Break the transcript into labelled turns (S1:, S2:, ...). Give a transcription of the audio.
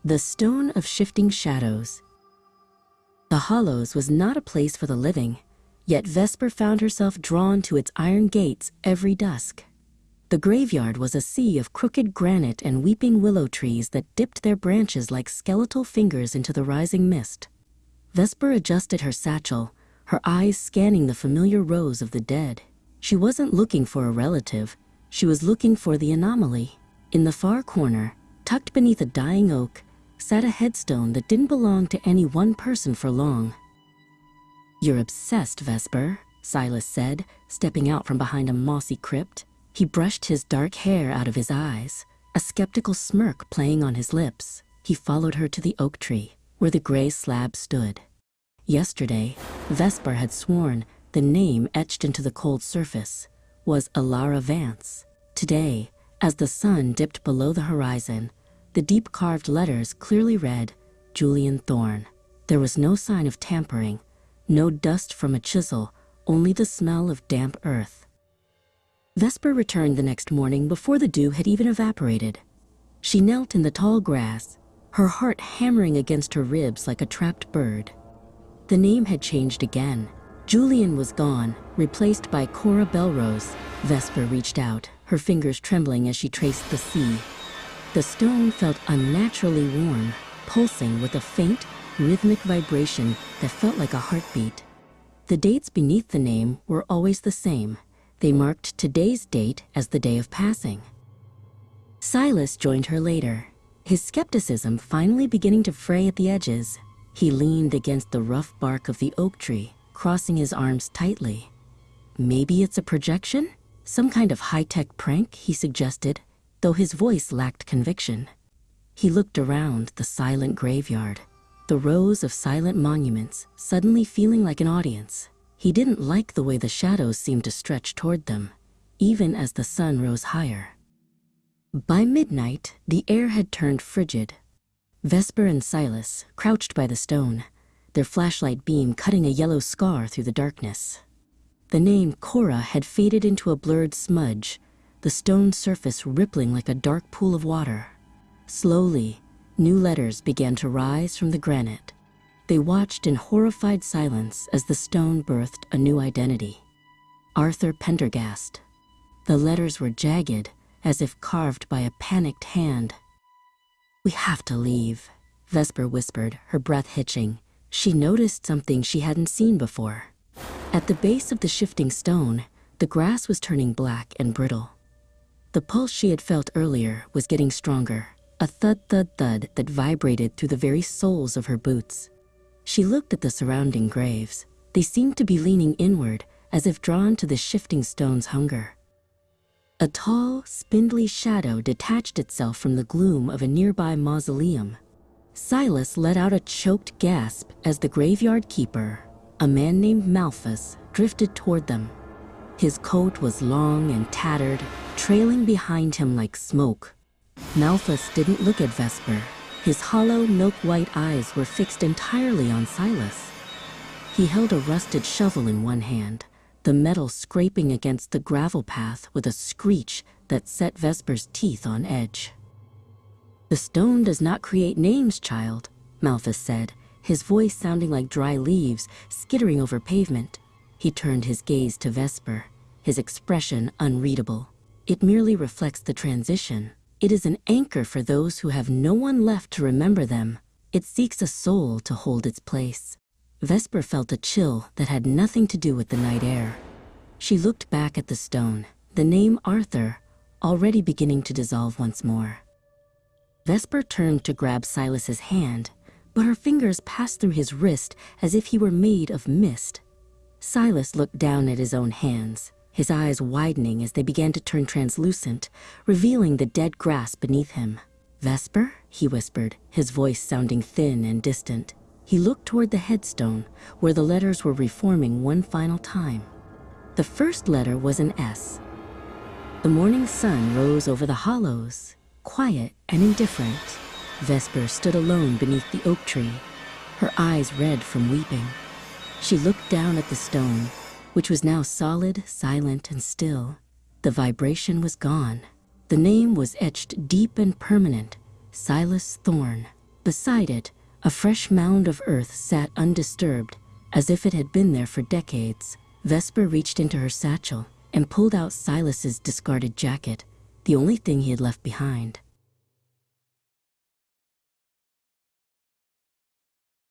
S1: The Stone of Shifting Shadows. The Hollows was not a place for the living, yet Vesper found herself drawn to its iron gates every dusk. The graveyard was a sea of crooked granite and weeping willow trees that dipped their branches like skeletal fingers into the rising mist. Vesper adjusted her satchel, her eyes scanning the familiar rows of the dead. She wasn't looking for a relative, she was looking for the anomaly. In the far corner, tucked beneath a dying oak, sat a headstone that didn't belong to any one person for long. "You're obsessed, Vesper," Silas said, stepping out from behind a mossy crypt. He brushed his dark hair out of his eyes, a skeptical smirk playing on his lips. He followed her to the oak tree, where the gray slab stood. Yesterday, Vesper had sworn the name etched into the cold surface was Alara Vance. Today, as the sun dipped below the horizon, the deep-carved letters clearly read, Julian Thorne. There was no sign of tampering, no dust from a chisel, only the smell of damp earth. Vesper returned the next morning before the dew had even evaporated. She knelt in the tall grass, her heart hammering against her ribs like a trapped bird. The name had changed again. Julian was gone, replaced by Cora Belrose. Vesper reached out, her fingers trembling as she traced the C. The stone felt unnaturally warm, pulsing with a faint, rhythmic vibration that felt like a heartbeat. The dates beneath the name were always the same. They marked today's date as the day of passing. Silas joined her later, his skepticism finally beginning to fray at the edges. He leaned against the rough bark of the oak tree, crossing his arms tightly. "Maybe it's a projection? Some kind of high-tech prank," he suggested, though his voice lacked conviction. He looked around the silent graveyard, the rows of silent monuments suddenly feeling like an audience. He didn't like the way the shadows seemed to stretch toward them, even as the sun rose higher. By midnight, the air had turned frigid. Vesper and Silas crouched by the stone, their flashlight beam cutting a yellow scar through the darkness. The name Cora had faded into a blurred smudge, the stone surface rippling like a dark pool of water. Slowly, new letters began to rise from the granite. They watched in horrified silence as the stone birthed a new identity. Arthur Pendergast. The letters were jagged, as if carved by a panicked hand. "We have to leave," Vesper whispered, her breath hitching. She noticed something she hadn't seen before. At the base of the shifting stone, the grass was turning black and brittle. The pulse she had felt earlier was getting stronger, a thud-thud-thud that vibrated through the very soles of her boots. She looked at the surrounding graves. They seemed to be leaning inward, as if drawn to the shifting stone's hunger. A tall, spindly shadow detached itself from the gloom of a nearby mausoleum. Silas let out a choked gasp as the graveyard keeper, a man named Malthus, drifted toward them. His coat was long and tattered, trailing behind him like smoke. Malthus didn't look at Vesper. His hollow, milk-white eyes were fixed entirely on Silas. He held a rusted shovel in one hand, the metal scraping against the gravel path with a screech that set Vesper's teeth on edge. "The stone does not create names, child," Malthus said, his voice sounding like dry leaves skittering over pavement. He turned his gaze to Vesper, his expression unreadable. "It merely reflects the transition. It is an anchor for those who have no one left to remember them. It seeks a soul to hold its place." Vesper felt a chill that had nothing to do with the night air. She looked back at the stone, the name Arthur already beginning to dissolve once more. Vesper turned to grab Silas's hand, but her fingers passed through his wrist as if he were made of mist. Silas looked down at his own hands, his eyes widening as they began to turn translucent, revealing the dead grass beneath him. "Vesper?" he whispered, his voice sounding thin and distant. He looked toward the headstone, where the letters were reforming one final time. The first letter was an S. The morning sun rose over the hollows, quiet and indifferent. Vesper stood alone beneath the oak tree, her eyes red from weeping. She looked down at the stone, which was now solid, silent, and still. The vibration was gone. The name was etched deep and permanent, Silas Thorne. Beside it, a fresh mound of earth sat undisturbed, as if it had been there for decades. Vesper reached into her satchel and pulled out Silas's discarded jacket, the only thing he had left behind.